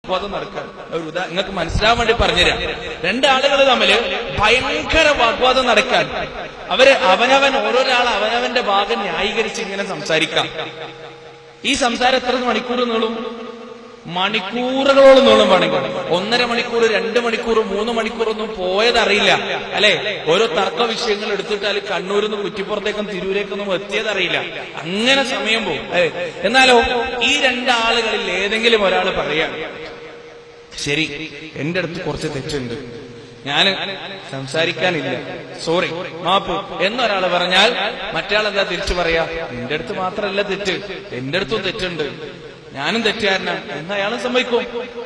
വാഗ്വാദം നടക്കാൻ നിങ്ങൾക്ക് മനസ്സിലാവാൻ വേണ്ടി പറഞ്ഞുതരാം. രണ്ടാളുകൾ തമ്മില് ഭയങ്കര വാഗ്വാദം നടക്കാൻ അവനവൻ ഓരോരാൾ അവനവന്റെ ഭാഗം ന്യായീകരിച്ച് ഇങ്ങനെ സംസാരിക്കാം. ഈ സംസാരം എത്ര മണിക്കൂർ നീളും? മണിക്കൂറുകളോളം നീളം വേണമെങ്കിൽ 1.5 മണിക്കൂർ, 2 മണിക്കൂർ, 3 മണിക്കൂറൊന്നും പോയതറിയില്ല അല്ലെ. ഓരോ തർക്ക വിഷയങ്ങൾ എടുത്തിട്ടാൽ കണ്ണൂരിൽ നിന്ന് കുറ്റിപ്പുറത്തേക്കും തിരൂരേക്കൊന്നും എത്തിയതറിയില്ല. അങ്ങനെ സമയം പോകും. എന്നാലോ ഈ രണ്ടാളുകളിൽ ഏതെങ്കിലും ഒരാൾ പറയാം, ശരി എന്റെ അടുത്ത് കുറച്ച് തെറ്റുണ്ട്, ഞാൻ സംസാരിക്കാനില്ല, സോറി, മാപ്പ് എന്നൊരാൾ പറഞ്ഞാൽ മറ്റയാൾ എന്താ തിരിച്ചു പറയാ? നിന്റെ അടുത്ത് മാത്രമല്ല തെറ്റ്, എന്റെ അടുത്തും തെറ്റുണ്ട്, ഞാനും തെറ്റുകാരനാണ് എന്ന് അയാളും സമ്മതിക്കും.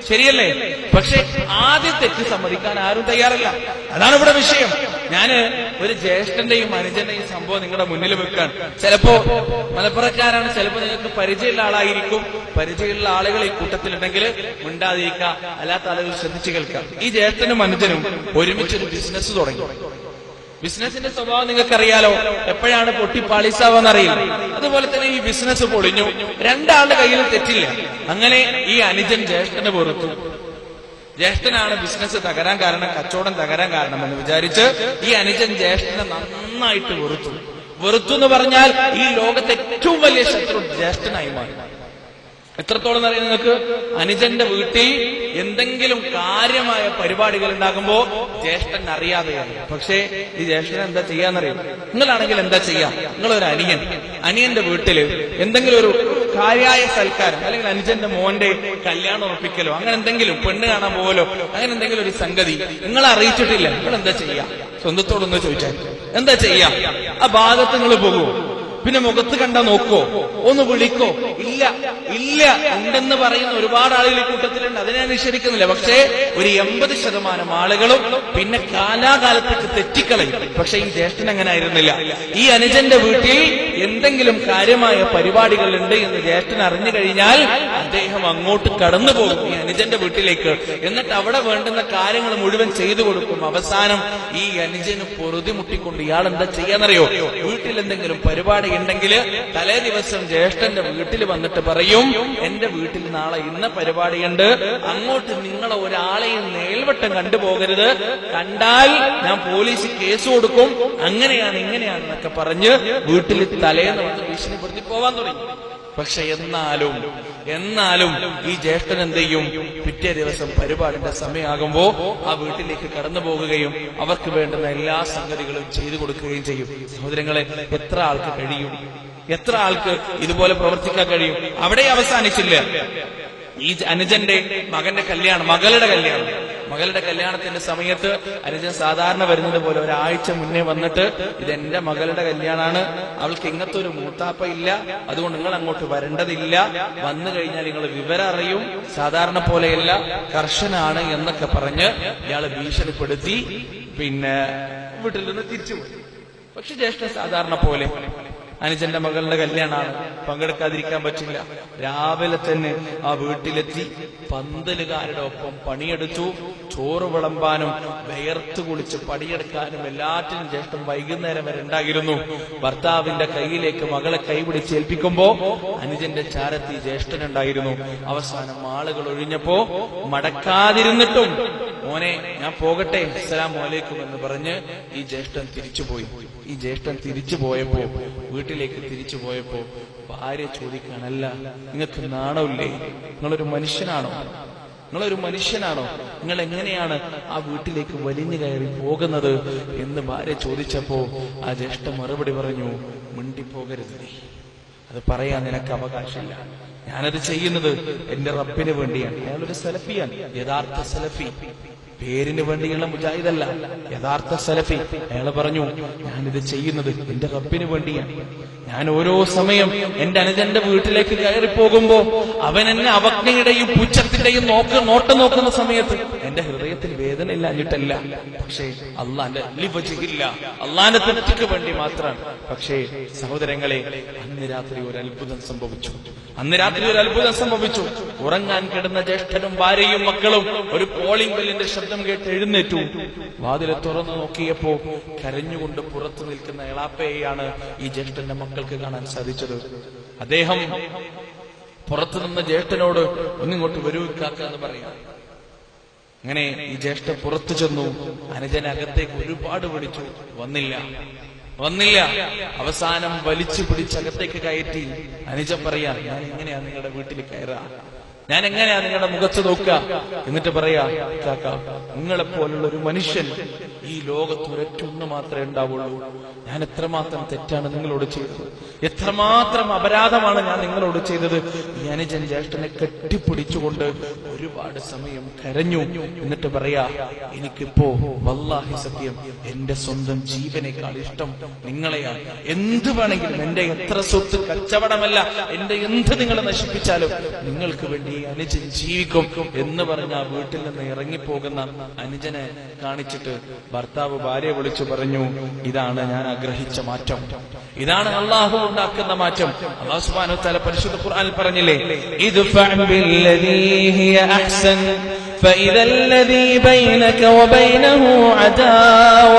ശരിയല്ലേ? പക്ഷെ ആദ്യം തെറ്റ് സമ്മതിക്കാൻ ആരും തയ്യാറല്ല. അതാണ് ഇവിടെ വിഷയം. ഞാന് ഒരു ജ്യേഷ്ഠന്റെയും അനുജന്റെയും സംഭവം നിങ്ങളുടെ മുന്നിൽ വെക്കാൻ. ചിലപ്പോ മലപ്പുറക്കാരാണ്, ചിലപ്പോ നിങ്ങൾക്ക് പരിചയമുള്ള ആളായിരിക്കും. പരിചയമുള്ള ആളുകൾ ഈ കൂട്ടത്തിലുണ്ടെങ്കിൽ മിണ്ടാതിരിക്കുക, അല്ലാത്ത ആളുകൾ ശ്രദ്ധിച്ചു കേൾക്കാം. ഈ ജ്യേഷ്ഠനും അനുജനും ഒരുമിച്ചൊരു ബിസിനസ് തുടങ്ങി. ബിസിനസിന്റെ സ്വഭാവം നിങ്ങൾക്കറിയാലോ, എപ്പോഴാണ് പൊട്ടിപ്പാളിസാവെന്നറിയില്ല. അതുപോലെ തന്നെ ഈ ബിസിനസ് പൊളിഞ്ഞു, രണ്ടാളുടെ കയ്യിൽ തെറ്റില്ല. അങ്ങനെ ഈ അനുജൻ ജ്യേഷ്ഠനെ വെറുത്തു. ജ്യേഷ്ഠനാണ് ബിസിനസ് തകരാൻ കാരണം, കച്ചവടം തകരാൻ കാരണം എന്ന് വിചാരിച്ച് ഈ അനുജൻ ജ്യേഷ്ഠനെ നന്നായിട്ട് വെറുത്തു എന്ന് പറഞ്ഞാൽ ഈ ലോകത്തെ ഏറ്റവും വലിയ ശത്രു ജ്യേഷ്ഠനായി മാറി. എത്രത്തോളം അറിയാം നിങ്ങൾക്ക്? അനുജന്റെ വീട്ടിൽ എന്തെങ്കിലും കാര്യമായ പരിപാടികൾ ഉണ്ടാകുമ്പോ ജ്യേഷ്ഠൻ അറിയാതെയാണ്. പക്ഷേ ഈ ജ്യേഷ്ഠൻ എന്താ ചെയ്യാന്നറിയാം? നിങ്ങളാണെങ്കിൽ എന്താ ചെയ്യാ? നിങ്ങളൊരു അനിയന്റെ വീട്ടില് എന്തെങ്കിലും ഒരു കാര്യമായ സൽക്കാരം, അല്ലെങ്കിൽ അനുജന്റെ മോന്റെ കല്യാണം ഉറപ്പിക്കലോ, അങ്ങനെ എന്തെങ്കിലും, പെണ്ണ് കാണാൻ പോകലോ, അങ്ങനെ എന്തെങ്കിലും ഒരു സംഗതി നിങ്ങളെ അറിയിച്ചിട്ടില്ല, നിങ്ങൾ എന്താ ചെയ്യാ? സ്വന്തത്തോടൊന്ന് ചോദിച്ചാൽ എന്താ ചെയ്യാ? ആ ഭാഗത്ത് നിങ്ങൾ പോകുമോ? പിന്നെ മുഖത്ത് കണ്ട നോക്കോ? ഒന്ന് വിളിക്കോ? ഇല്ല. ഉണ്ടെന്ന് പറയുന്ന ഒരുപാട് ആളുകൾ ഈ കൂട്ടത്തിലുണ്ട്, അതിനെ നിഷേധിക്കുന്നില്ല. പക്ഷേ ഒരു 80% ആളുകളും പിന്നെ കാലാകാലത്തേക്ക് തെറ്റിക്കളയും. പക്ഷെ ഈ ജ്യേഷ്ഠൻ അങ്ങനെ ആയിരുന്നില്ല. ഈ അനുജന്റെ വീട്ടിൽ എന്തെങ്കിലും കാര്യമായ പരിപാടികളുണ്ട് എന്ന് ജ്യേഷ്ഠൻ അറിഞ്ഞു കഴിഞ്ഞാൽ അദ്ദേഹം അങ്ങോട്ട് കടന്നു പോകും, ഈ അനുജന്റെ വീട്ടിലേക്ക്. എന്നിട്ട് അവിടെ വേണ്ടുന്ന കാര്യങ്ങൾ മുഴുവൻ ചെയ്തു കൊടുക്കും. അവസാനം ഈ അനുജന് പൊറുതി മുട്ടിക്കൊണ്ട് ഇയാൾ എന്താ ചെയ്യാന്നറിയോ? വീട്ടിൽ എന്തെങ്കിലും പരിപാടി ഉണ്ടെങ്കിൽ തലേ ദിവസം ജ്യേഷ്ഠന്റെ വീട്ടിൽ വന്നിട്ട് പറയും, എന്റെ വീട്ടിൽ നാളെ ഇന്ന പരിപാടിയുണ്ട്, അങ്ങോട്ട് നിങ്ങളെ ഒരാളെയും നേൽവട്ടം കണ്ടുപോകരുത്, കണ്ടാൽ ഞാൻ പോലീസ് കേസ് കൊടുക്കും, അങ്ങനെയാണ് ഇങ്ങനെയാണെന്നൊക്കെ പറഞ്ഞ് വീട്ടിൽ തലേന്ന് വന്ന് ഭീഷണിപ്പെടുത്തി പോവാൻ തുടങ്ങി. പക്ഷെ എന്നാലും ഈ ജ്യേഷ്ഠൻ എന്ത് ചെയ്യും? പിറ്റേ ദിവസം പരിപാടിന്റെ സമയമാകുമ്പോ ആ വീട്ടിലേക്ക് കടന്നു പോകുകയും അവർക്ക് വേണ്ടുന്ന എല്ലാ സംഗതികളും ചെയ്തു കൊടുക്കുകയും ചെയ്യും. സഹോദരങ്ങളെ, എത്ര ആൾക്ക് കഴിയും? എത്ര ആൾക്ക് ഇതുപോലെ പ്രവർത്തിക്കാൻ കഴിയും? അവിടെ അവസാനിച്ചില്ല. ഈ അനുജന്റെ മകളുടെ കല്യാണത്തിന്റെ സമയത്ത് അനുജൻ സാധാരണ വരുന്നത് പോലെ ഒരാഴ്ച മുന്നേ വന്നിട്ട്, ഇതെന്റെ മകളുടെ കല്യാണാണ്, അവൾക്ക് ഇങ്ങനത്തെ ഒരു മൂത്താപ്പ ഇല്ല, അതുകൊണ്ട് നിങ്ങൾ അങ്ങോട്ട് വരേണ്ടതില്ല, വന്നു കഴിഞ്ഞാൽ നിങ്ങൾ വിവരം അറിയും, സാധാരണ പോലെയല്ല, കർശനാണ് എന്നൊക്കെ പറഞ്ഞ് ഇയാളെ ഭീഷണിപ്പെടുത്തി പിന്നെ വീട്ടിൽ നിന്ന് തിരിച്ചുപോയി. പക്ഷെ ജ്യേഷ്ഠൻ സാധാരണ പോലെ, അനുജന്റെ മകളുടെ കല്യാണമാണ്, പങ്കെടുക്കാതിരിക്കാൻ പറ്റില്ല. രാവിലെ തന്നെ ആ വീട്ടിലെത്തി പന്തലുകാരുടെ ഒപ്പം പണിയെടുത്തു. ചോറ് വിളമ്പാനും വിയർത്ത് കുളിച്ച് പണിയെടുക്കാനും എല്ലാറ്റിനും ജ്യേഷ്ഠൻ വൈകുന്നേരം വരെ ഉണ്ടായിരുന്നു. ഭർത്താവിന്റെ കയ്യിലേക്ക് മകളെ കൈപിടിച്ച് ഏൽപ്പിക്കുമ്പോ അനുജന്റെ ചാരത്തി ജ്യേഷ്ഠനുണ്ടായിരുന്നു. അവസാനം ആളുകൾ ഒഴിഞ്ഞപ്പോ മടക്കാതിരുന്നിട്ടും, മോനെ ഞാൻ പോകട്ടെ, അസ്സലാമു അലൈക്കും എന്ന് പറഞ്ഞ് ഈ ജ്യേഷ്ഠൻ തിരിച്ചുപോയി. ഈ ജ്യേഷ്ഠൻ തിരിച്ചുപോയപ്പോ, വീട്ടിലേക്ക് തിരിച്ചുപോയപ്പോ ഭാര്യ ചോദിക്കാനല്ല, നിങ്ങൾക്ക് നാണമില്ലേ? നിങ്ങളൊരു മനുഷ്യനാണോ? നിങ്ങൾ എങ്ങനെയാണ് ആ വീട്ടിലേക്ക് വലിഞ്ഞു കയറി പോകുന്നത് എന്ന് ഭാര്യ ചോദിച്ചപ്പോ ആ ജ്യേഷ്ഠ മറുപടി പറഞ്ഞു, മിണ്ടിപ്പോകരുത്, അത് പറയാൻ നിനക്ക് അവകാശമില്ല, ഞാനത് ചെയ്യുന്നത് എന്റെ റബ്ബിന് വേണ്ടിയാണ്. അയാളൊരു സലഫിയാണ്, യഥാർത്ഥ സലഫി, പേരിന് വേണ്ടിയുള്ള മുജാഹിദല്ല, യഥാർത്ഥ സലഫി. അയാൾ പറഞ്ഞു, ഞാനിത് ചെയ്യുന്നത് എന്റെ റബ്ബിന് വേണ്ടിയാണ്. ഞാൻ ഓരോ സമയം എന്റെ അനുജന്റെ വീട്ടിലേക്ക് കയറി പോകുമ്പോ അവൻ എന്നെ അവജ്ഞയുടെയും പുച്ഛത്തിന്റെയും നോട്ടം നോക്കുന്ന സമയത്ത് എന്റെ ഹൃദയത്തിൽ വേദന ഇല്ലാഞ്ഞിട്ടല്ല, പക്ഷേ അള്ളാന്റെ തൃപ്തിക്ക് വേണ്ടി മാത്രമാണ്. പക്ഷേ സഹോദരങ്ങളെ, അന്ന് രാത്രി ഒരു അത്ഭുതം സംഭവിച്ചു. ഉറങ്ങാൻ കിടന്ന ജ്യേഷ്ഠനും ഭാര്യയും മക്കളും ഒരു കോളിംഗ് ബെല്ലിന്റെ ശബ്ദം കേട്ട് എഴുന്നേറ്റു. വാതിലെ തുറന്നു നോക്കിയപ്പോ കരഞ്ഞുകൊണ്ട് പുറത്തു നിൽക്കുന്ന എളാപ്പയെയാണ് ഈ ജ്യേഷ്ഠന്റെ മക്കൾക്ക് കാണാൻ സാധിച്ചത്. അദ്ദേഹം പുറത്തുനിന്ന ജ്യേഷ്ഠനോട് ഒന്നിങ്ങോട്ട് വരൂ ഇക്കാക്ക എന്ന് പറയാം. അങ്ങനെ ഈ ജ്യേഷ്ഠ പുറത്തു ചെന്നു. അനുജനകത്തേക്ക് ഒരുപാട് വിളിച്ചു, വന്നില്ല. അവസാനം വലിച്ചു പിടിച്ചകത്തേക്ക് കയറ്റി. അനുജൻ പറയാ, ഞാൻ എങ്ങനെയാ നിങ്ങളുടെ വീട്ടിൽ കയറാ, ഞാൻ എങ്ങനെയാ നിങ്ങളുടെ മുഖത്ത് നോക്കുക? എന്നിട്ട് പറയാ, കാക്ക, നിങ്ങളെപ്പോലുള്ള ഒരു മനുഷ്യൻ ഈ ലോകത്ത് ഒരൊറ്റൊന്ന് മാത്രമേ ഉണ്ടാവുള്ളൂ. ഞാൻ എത്രമാത്രം തെറ്റാണ് നിങ്ങളോട് ചെയ്തത്, എത്രമാത്രം അപരാധമാണ് ഞാൻ നിങ്ങളോട് ചെയ്തത്. ഈ അനുജൻ ജ്യേഷ്ഠനെ കെട്ടിപ്പിടിച്ചുകൊണ്ട് ഒരുപാട് സമയം കരഞ്ഞു. എന്നിട്ട് പറയാ, എനിക്കിപ്പോ വല്ലാഹി സത്യം എന്റെ സ്വന്തം ജീവനേക്കാൾ ഇഷ്ടം നിങ്ങളെയാണ്. എന്ത് വേണമെങ്കിലും, എന്റെ എത്ര സ്വത്ത് കച്ചവടമല്ല, എന്റെ എന്ത് നിങ്ങൾ നശിപ്പിച്ചാലും നിങ്ങൾക്ക് വേണ്ടി അനുജൻ ജീവിക്കും എന്ന് പറഞ്ഞ വീട്ടിൽ നിന്ന് ഇറങ്ങിപ്പോകുന്ന അനുജനെ കാണിച്ചിട്ട് ഭർത്താവ് ഭാര്യയെ വിളിച്ചു പറഞ്ഞു, ഇതാണ് ഞാൻ ആഗ്രഹിച്ച മാറ്റം, ഇതാണ് അള്ളാഹു ഉണ്ടാക്കുന്ന മാറ്റം. അല്ലാഹു സുബ്ഹാനഹു വ തആല പരിശുദ്ധ ഖുർആനിൽ പറഞ്ഞില്ലേ, ഇദ്ഫഅ ബില്ലദീ ഹിയ അഹ്സൻ ഫഇദാ അല്ലദീ ബൈനക വബൈനഹു അദാവ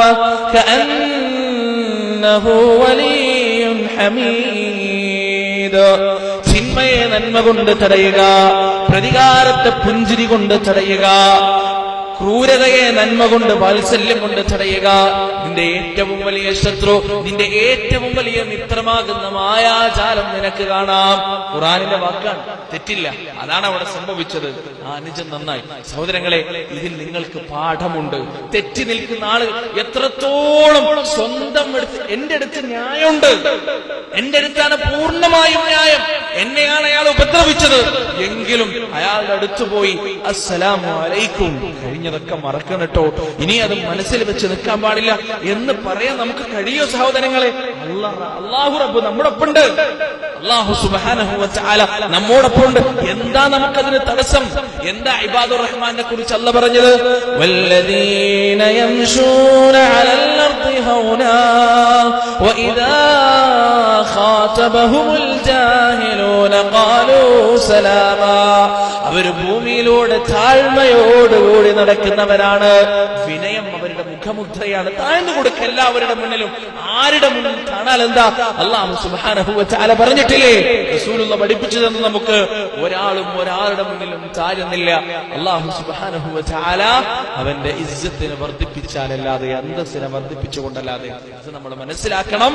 കഅന്നഹു വലിയ്യുൻ ഹമീദ്. ചിന്മയെ നന്മ കൊണ്ട് തടയുക, പ്രതികാരത്തെ പുഞ്ചിരി കൊണ്ട് തടയുക, ക്രൂരതയെ നന്മ കൊണ്ട് വാത്സല്യം കൊണ്ട് തടയുക. നിന്റെ ഏറ്റവും വലിയ ശത്രു, നിന്റെ ഏറ്റവും വലിയ മിത്രമാകുന്ന മായാജാലം നിനക്ക് കാണാം. ഖുർആനിലെ വാക്കാണ്, തെറ്റില്ല. അതാണ് അവിടെ സംഭവിച്ചത്. ആ അനുജൻ നന്നായി. സഹോദരങ്ങളെ, ഇതിൽ നിങ്ങൾക്ക് പാഠമുണ്ട്. തെറ്റി നിൽക്കുന്ന ആളുകൾ എത്രത്തോളം സ്വന്തം എന്റെ അടുത്ത് ന്യായമുണ്ട്, എന്റെ അടുത്താണ് പൂർണ്ണമായും ന്യായം, എന്നെയാണ് അയാൾ ഉപദ്രവിച്ചത് എങ്കിലും അയാളുടെ അടുത്ത് പോയി അസ്സലാമു അലൈക്കും, കഴിഞ്ഞതൊക്കെ മറക്കണം കേട്ടോ, ഇനി അത് മനസ്സിൽ വെച്ച് നിൽക്കാൻ പാടില്ല എന്ന് പറയാൻ നമുക്ക് കഴിയോ സഹോദരങ്ങളെ? അല്ലാഹു റബ്ബ് നമ്മോടൊപ്പമുണ്ട്, അല്ലാഹു സുബ്ഹാനഹു വ തആല നമ്മോടൊപ്പമുണ്ട്. എന്താ നമുക്കതിന് തടസ്സം? എന്താ ഇബാദുർ റഹ്മാനെ കുറിച്ച് അല്ലാഹു പറഞ്ഞത്? വല്ലദീന യംശൂന അലൽ അർദി ഹൗനാ വഇദാ ഖാതബഹുമുൽ ജാഹിലൂന ഖാലൂ സലാമാ. അവര് ഭൂമിയിലൂടെ താഴ്മയോടുകൂടി നടക്കുന്നവരാണ്. വിനയം അവരുടെ മുഖമുദ്രയാണ്. താഴ്ന്നു കൊടുക്ക എല്ലാവരുടെ മുന്നിലും. ആരുടെ മുന്നിൽ കാണാൻ എന്താ? അല്ലാഹു സുബ്ഹാനഹു വ തആല പറഞ്ഞിട്ടില്ലേ? റസൂലുള്ള പഠിപ്പിച്ചു തന്നു നമുക്ക്, ഒരാളും ഒരാളുടെ മുന്നിലും താഴുന്നില്ല. അല്ലാഹു സുബ്ഹാനഹു വ തആല അവന്റെ ഇസ്സത്തിനെ വർദ്ധിപ്പിച്ചാലല്ലാതെ, അന്തസ്സിനെ വർദ്ധിപ്പിച്ചുകൊണ്ടല്ലാതെ. ഇത് നമ്മൾ മനസ്സിലാക്കണം.